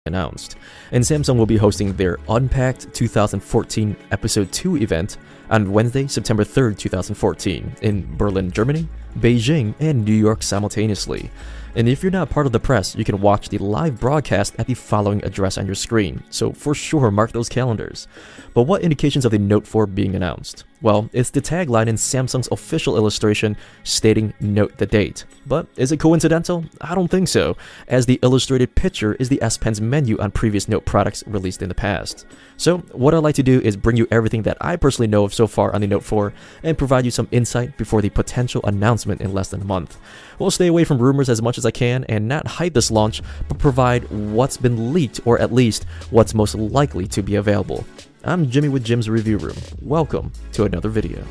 announced, and Samsung will be hosting their Unpacked 2014 Episode 2 event on Wednesday, September 3rd, 2014 in Berlin, Germany, Beijing, and New York simultaneously. And if you're not part of the press, you can watch the live broadcast at the following address on your screen, so for sure mark those calendars. But what indications of the Note 4 being announced? Well, it's the tagline in Samsung's official illustration stating "Note the date." But is it coincidental? I don't think so, as the illustrated picture is the S Pen's menu on previous Note products released in the past. So what I'd like to do is bring you everything that I personally know of so far on the Note 4 and provide you some insight before the potential announcement in less than a month. We'll stay away from rumors as much as I can and not hype this launch, but provide what's been leaked, or at least what's most likely to be available. I'm Jimmy with Jim's Review Room. Welcome to another video.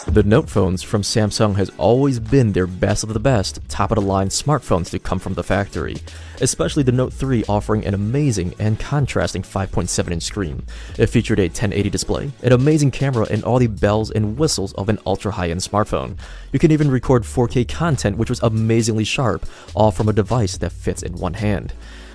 The Note phones from Samsung has always been their best of the best, top-of-the-line smartphones to come from the factory, especially the Note 3 offering an amazing and contrasting 5.7-inch screen. It featured a 1080 display, an amazing camera, and all the bells and whistles of an ultra-high-end smartphone. You can even record 4K content, which was amazingly sharp, all from a device that fits in one hand.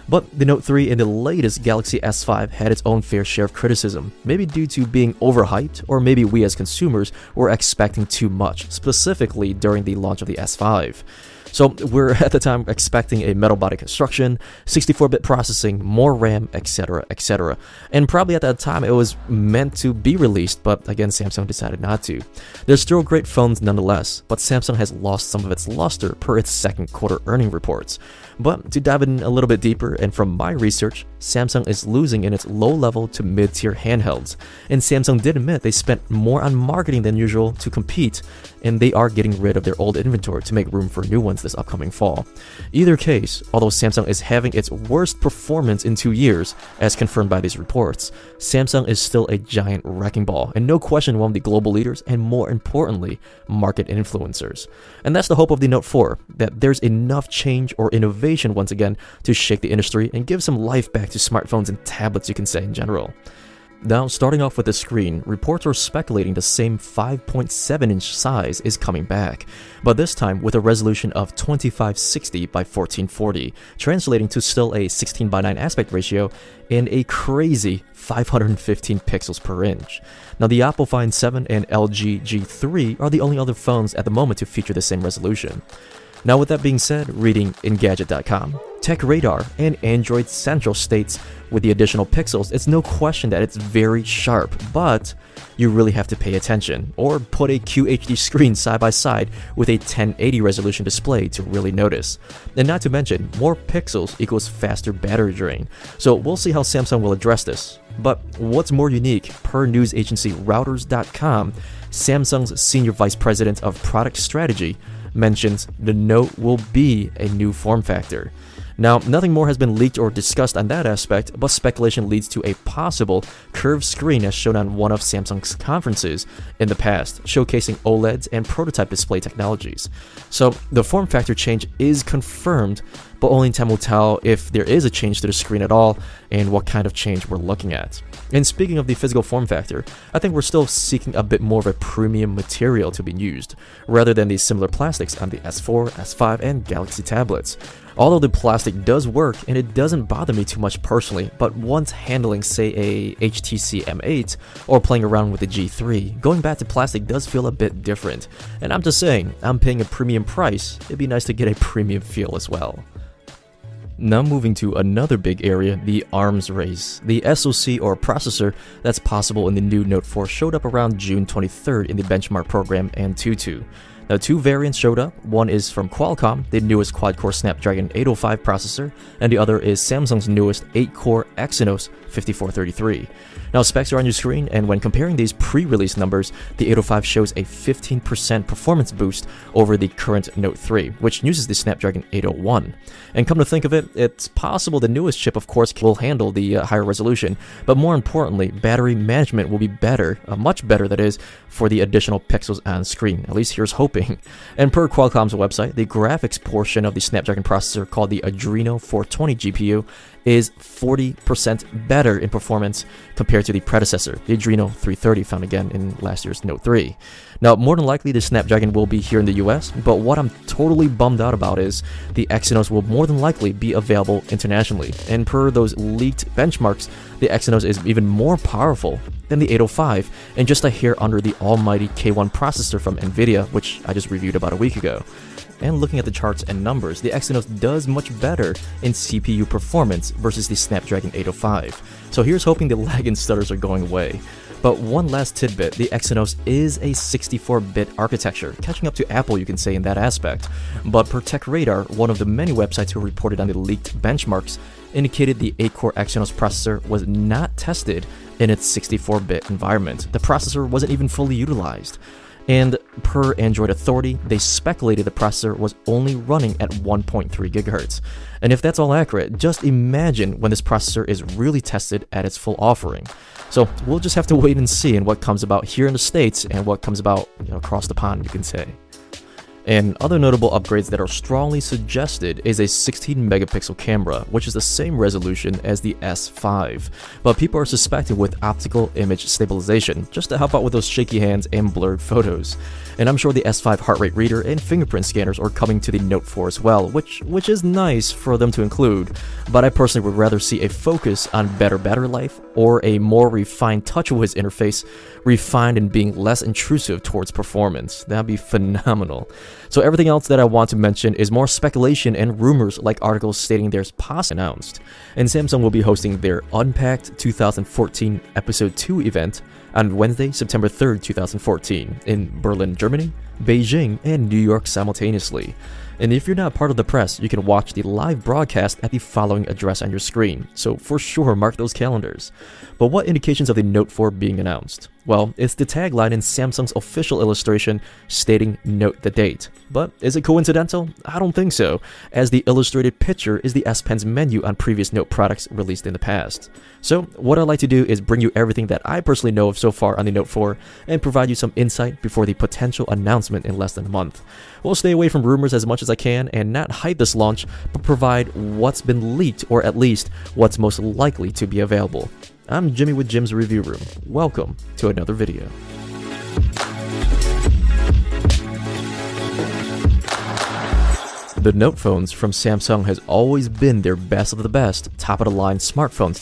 But the Note 3 and the latest Galaxy S5 had its own fair share of criticism, maybe due to being overhyped, or maybe we as consumers were expecting too much, specifically during the launch of the S5. So we're at the time expecting a metal body construction, 64-bit processing, more RAM, etc, etc. And probably at that time it was meant to be released, but again Samsung decided not to. They're still great phones nonetheless, but Samsung has lost some of its luster per its second quarter earning reports. But to dive in a little bit deeper, and from my research, Samsung is losing in its low-level to mid-tier handhelds. And Samsung did admit they spent more on marketing than usual to compete, and they are getting rid of their old inventory to make room for new ones this upcoming fall. Either case, although Samsung is having its worst performance in 2 years, as confirmed by these reports, Samsung is still a giant wrecking ball, and no question one of the global leaders, and more importantly, market influencers. And that's the hope of the Note 4, that there's enough change or innovation once again to shake the industry and give some life back to smartphones and tablets, you can say, in general. Now, starting off with the screen, reports are speculating the same 5.7-inch size is coming back, but this time with a resolution of 2560 by 1440, translating to still a 16:9 aspect ratio and a crazy 515 pixels per inch. Now, the Apple Find 7 and LG G3 are the only other phones at the moment to feature the same resolution. Now, with that being said, reading Engadget.com, TechRadar, and Android Central states with the additional pixels, it's no question that it's very sharp, but you really have to pay attention, or put a QHD screen side by side with a 1080 resolution display to really notice. And not to mention, more pixels equals faster battery drain, so we'll see how Samsung will address this. But what's more unique, per news agency Routers.com, Samsung's Senior Vice President of Product Strategy mentions the Note will be a new form factor. Now, nothing more has been leaked or discussed on that aspect, but speculation leads to a possible curved screen as shown on one of Samsung's conferences in the past, showcasing OLEDs and prototype display technologies. So the form factor change is confirmed, but only time will tell if there is a change to the screen at all and what kind of change we're looking at. And speaking of the physical form factor, I think we're still seeking a bit more of a premium material to be used, rather than the similar plastics on the S4, S5, and Galaxy tablets. Although the plastic does work and it doesn't bother me too much personally, but once handling say a HTC M8 or playing around with the G3, going back to plastic does feel a bit different. And I'm just saying, I'm paying a premium price, it'd be nice to get a premium feel as well. Now moving to another big area, the arms race. The SoC or processor that's possible in the new Note 4 showed up around June 23rd in the benchmark program Antutu. Now, two variants showed up. One is from Qualcomm, the newest quad-core Snapdragon 805 processor, and the other is Samsung's newest 8-core Exynos 5433. Now, specs are on your screen, and when comparing these pre-release numbers, the 805 shows a 15% performance boost over the current Note 3, which uses the Snapdragon 801. And come to think of it, it's possible the newest chip, of course, will handle the higher resolution, but more importantly, battery management will be better, much better that is, for the additional pixels on screen. At least here's hoping. hoping. And per Qualcomm's website, the graphics portion of the Snapdragon processor called the Adreno 420 GPU is 40% better in performance compared to the predecessor, the Adreno 330, found again in last year's Note 3. Now, more than likely, the Snapdragon will be here in the US, but what I'm totally bummed out about is the Exynos will more than likely be available internationally. And per those leaked benchmarks, the Exynos is even more powerful than the 805 and just a hair under the almighty K1 processor from Nvidia, which I just reviewed about a week ago. And looking at the charts and numbers, the Exynos does much better in CPU performance versus the Snapdragon 805. So here's hoping the lag and stutters are going away. But one last tidbit, the Exynos is a 64-bit architecture, catching up to Apple you can say in that aspect. But per TechRadar, one of the many websites who reported on the leaked benchmarks, indicated the 8-core Exynos processor was not tested in its 64-bit environment. The processor wasn't even fully utilized. And per Android Authority, they speculated the processor was only running at 1.3 GHz. And if that's all accurate, just imagine when this processor is really tested at its full offering. So we'll just have to wait and see in what comes about here in the States and what comes about across the pond, you can say. And other notable upgrades that are strongly suggested is a 16-megapixel camera, which is the same resolution as the S5, but people are suspecting with optical image stabilization, just to help out with those shaky hands and blurred photos. And I'm sure the S5 heart rate reader and fingerprint scanners are coming to the Note 4 as well, which is nice for them to include, but I personally would rather see a focus on better battery life or a more refined TouchWiz interface, refined and being less intrusive towards performance. That'd be phenomenal. So everything else that I want to mention is more speculation and rumors, like articles stating there's POS announced. And Samsung will be hosting their Unpacked 2014 Episode 2 event on Wednesday, September 3rd, 2014 in Berlin, Germany, Beijing, and New York simultaneously. And if you're not part of the press, you can watch the live broadcast at the following address on your screen, so for sure mark those calendars. But what indications of the Note 4 being announced? Well, it's the tagline in Samsung's official illustration stating "Note the date." But is it coincidental? I don't think so, as the illustrated picture is the S Pen's menu on previous Note products released in the past. So what I'd like to do is bring you everything that I personally know of so far on the Note 4 and provide you some insight before the potential announcement in less than a month. We'll stay away from rumors as much as I can and not hype this launch, but provide what's been leaked, or at least what's most likely to be available. I'm Jimmy with Jim's Review Room. Welcome to another video. The Note phones from Samsung has always been their best of the best, top-of-the-line smartphones